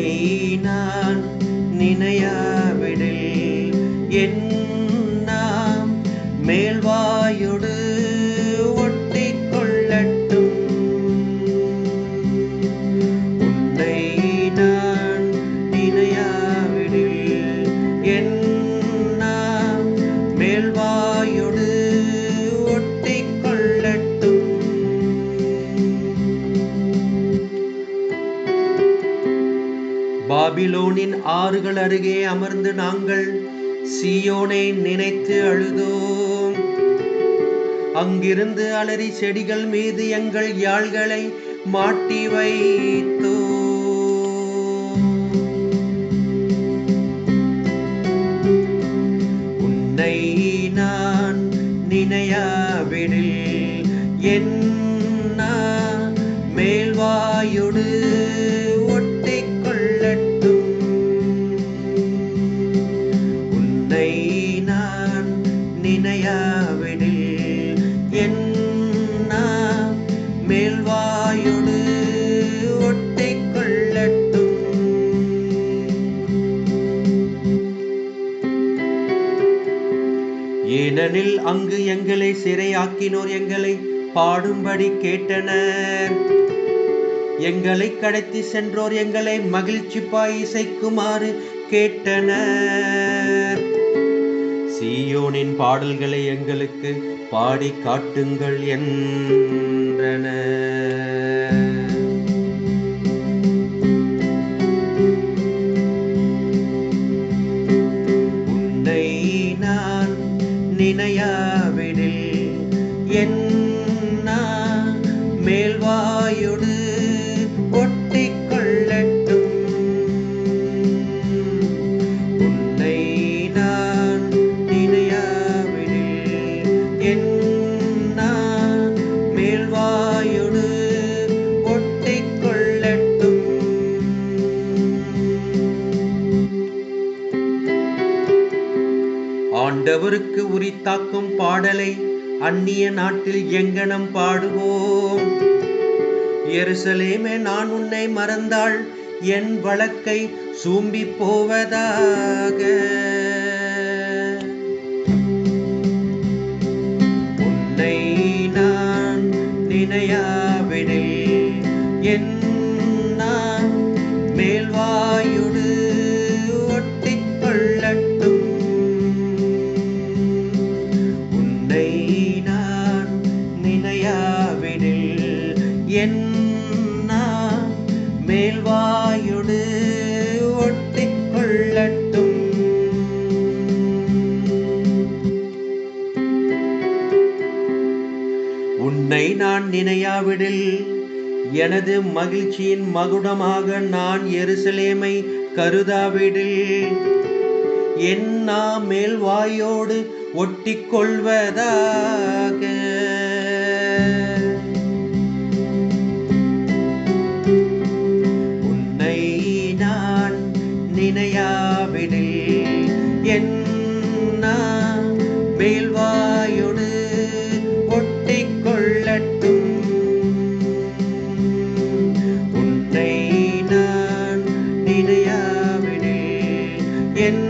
உன்னை நான் நினையாவிடில் என் நாம் மேல்வாயோடு ஒட்டிக் கொள்ளட்டும். உன்னை நான் நினையாவிடில் என் நாம் மேல்வாயோடு ஒட்டிக் கொள்ளட்டும். பாபிலோனின் ஆறுகள் அருகே அமர்ந்து நாங்கள் சீயோனை நினைத்து அழுதோம். அங்கிருந்து அலரி செடிகள் மீது எங்கள் யாழ்களை மாட்டி வைத்தோம். உன்னை நான் நினையாவிடில் என் நாம் மேல்வாயோடு ஒட்டிக் கொள்ளட்டும். உன்னை நான் நினையாவிடில் என் நாம் மேல்வாயோடு ஒட்டிக் கொள்ளட்டும். ஏனெனில் அங்கு எங்களை சிறையாக்கினோர் எங்களை பாடும்படி கேட்டனர். எங்களை கடத்தி சென்றோர் எங்களை மகிழ்ச்சிப்பாய் இசைக்குமாறு கேட்டனர். சீயோனின் பாடல்களை எங்களுக்கு பாடி காட்டுங்கள் என்றனர். உன்னை நான் நினையாவிடில் என் நாம் மேல்வாயோடு ஒட்டிக் கொள்ளட்டும். உன்னை நான் நினையாவிடில் என் நாம் மேல்வாயோடு ஒட்டிக் கொள்ளட்டும். ஆண்டவருக்கு உரித்தாக்கும் பாடலை அந்நிய நாட்டில் எங்கனம் பாடுவோம். எருசலேமே, நான் உன்னை மறந்தால் என் வழக்கை சூம்பி போவதாக. உன்னை நான் நினையாவிடில் என் நாம் மேல்வாயோடு ஒட்டிக் கொள்ளட்டும். உன்னை நான் நினையாவிடில் என் நாம் மேல்வாயோடு ஒட்டிக் கொள்ளட்டும். உன்னை நான் நினையாவிடில் எனது மகிழ்ச்சியின் மகுடமாக நான் எருசலேமை கருதாவிடில் என் நாம் மேல்வாயோடு ஒட்டிக் கொள்வதாக. உன்னை நான் நினையாவிடில் என் நாம் மேல்வாயோடு ஒட்டிக் கொள்ளட்டும். உன்னை நான் நினையாவிடில் என்